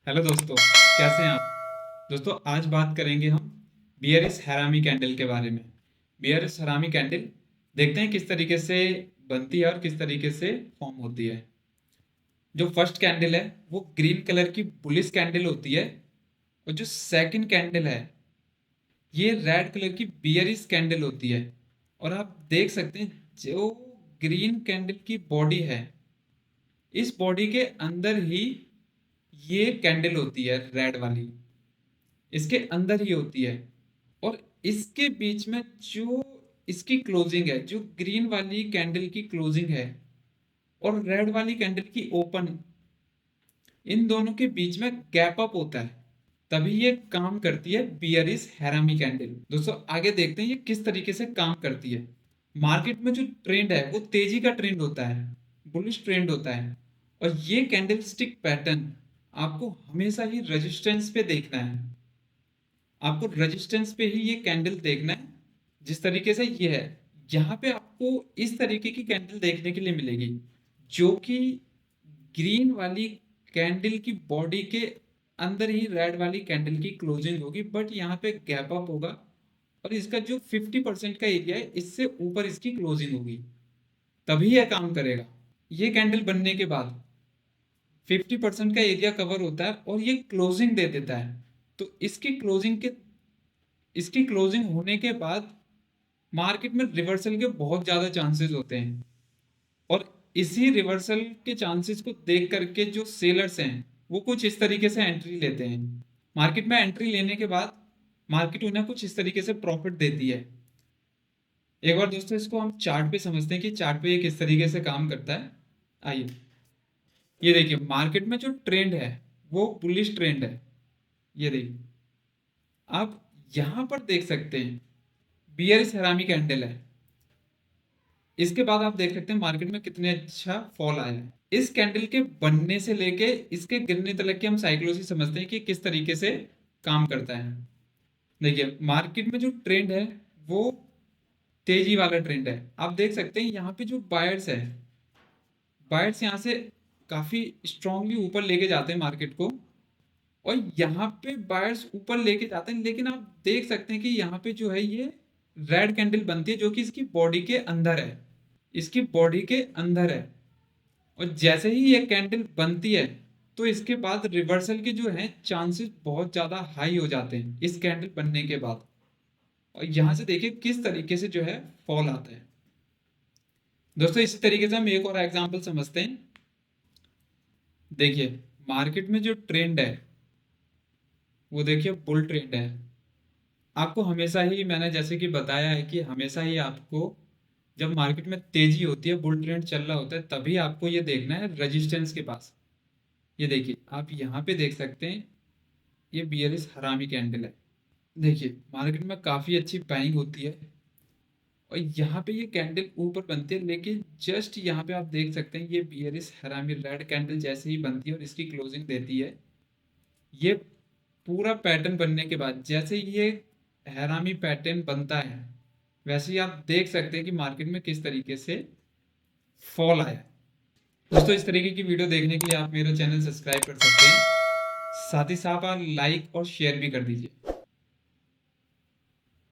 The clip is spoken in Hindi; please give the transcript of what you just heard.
हेलो दोस्तों, कैसे हैं आप? दोस्तों, आज बात करेंगे हम बियरिस हैरामी कैंडल के बारे में। बियरिस हैरामी कैंडल देखते हैं किस तरीके से बनती है और किस तरीके से फॉर्म होती है। जो फर्स्ट कैंडल है वो ग्रीन कलर की बुलिश कैंडल होती है, और जो सेकंड कैंडल है ये रेड कलर की बियरिस कैंडल होती है। और आप देख सकते हैं जो ग्रीन कैंडल की बॉडी है, इस बॉडी के अंदर ही ये कैंडल होती है रेड वाली, इसके अंदर ही होती है। और इसके बीच में जो इसकी क्लोजिंग है, जो ग्रीन वाली कैंडल की क्लोजिंग है और रेड वाली कैंडल की ओपन, इन दोनों के बीच में गैप अप होता है, तभी ये काम करती है बियरिस हैरामी कैंडल। दोस्तों, आगे देखते हैं ये किस तरीके से काम करती है। मार्केट में जो ट्रेंड है वो तेजी का ट्रेंड होता है, बुलिश ट्रेंड होता है। और ये कैंडल स्टिक पैटर्न आपको हमेशा ही रेजिस्टेंस पे देखना है। आपको रेजिस्टेंस पे ही ये कैंडल देखना है। जिस तरीके से ये है, यहाँ पे आपको इस तरीके की कैंडल देखने के लिए मिलेगी, जो कि ग्रीन वाली कैंडल की बॉडी के अंदर ही रेड वाली कैंडल की क्लोजिंग होगी, बट यहाँ पे गैप अप होगा। और इसका जो 50% का एरिया है, इससे ऊपर इसकी क्लोजिंग होगी, तभी यह काम करेगा। ये कैंडल बनने के बाद 50% का एरिया कवर होता है और ये क्लोजिंग दे देता है। तो इसकी क्लोजिंग होने के बाद मार्केट में रिवर्सल के बहुत ज़्यादा चांसेस होते हैं। और इसी रिवर्सल के चांसेस को देख करके जो सेलर्स हैं वो कुछ इस तरीके से एंट्री लेते हैं। मार्केट में एंट्री लेने के बाद मार्केट उन्हें कुछ इस तरीके से प्रॉफिट देती है। एक बार दोस्तों इसको हम चार्ट पे समझते हैं कि चार्ट पे ये किस तरीके से काम करता है। आइए, ये देखिए मार्केट में जो ट्रेंड है वो बुलिश ट्रेंड है। ये देखिए, आप यहां पर देख सकते हैं बियरिश हैरामी कैंडल है। इसके बाद आप देख सकते हैं मार्केट में कितने अच्छा फॉल आया है। इस कैंडल के बनने से लेके इसके गिरने तक की हम साइकोलॉजी समझते हैं कि किस तरीके से काम करता है। देखिए, मार्केट में जो ट्रेंड है वो तेजी वाला ट्रेंड है। आप देख सकते हैं यहाँ पे जो बायर्स है, बायर्स यहाँ से काफी स्ट्रांगली ऊपर लेके जाते हैं मार्केट को। और यहाँ पे बायर्स ऊपर लेके जाते हैं, लेकिन आप देख सकते हैं कि यहाँ पे जो है ये रेड कैंडल बनती है, जो कि इसकी बॉडी के अंदर है, इसकी बॉडी के अंदर है। और जैसे ही ये कैंडल बनती है तो इसके बाद रिवर्सल के जो है चांसेस बहुत ज़्यादा हाई हो जाते हैं इस कैंडल बनने के बाद। और यहाँ से देखिए किस तरीके से जो है फॉल आता है। दोस्तों, इसी तरीके से हम एक और एग्जांपल समझते हैं। देखिए, मार्केट में जो ट्रेंड है वो देखिए बुल ट्रेंड है। आपको हमेशा ही, मैंने जैसे कि बताया है कि हमेशा ही आपको जब मार्केट में तेजी होती है, बुल ट्रेंड चल रहा होता है, तभी आपको ये देखना है रेजिस्टेंस के पास। ये देखिए, आप यहाँ पे देख सकते हैं ये बियरिश हरामी कैंडल है। देखिए, मार्केट में काफ़ी अच्छी बाइंग होती है और यहाँ पे ये कैंडल ऊपर बनती है, लेकिन जस्ट यहाँ पे आप देख सकते हैं ये बियरिश हरामी रेड कैंडल जैसे ही बनती है और इसकी क्लोजिंग देती है। ये पूरा पैटर्न बनने के बाद जैसे ये हैरामी पैटर्न बनता है, वैसे ही आप देख सकते हैं कि मार्केट में किस तरीके से फॉल आया है। दोस्तों, इस तरीके की वीडियो देखने के लिए आप मेरा चैनल सब्सक्राइब कर सकते हैं, साथ ही साथ आप लाइक और शेयर भी कर दीजिए।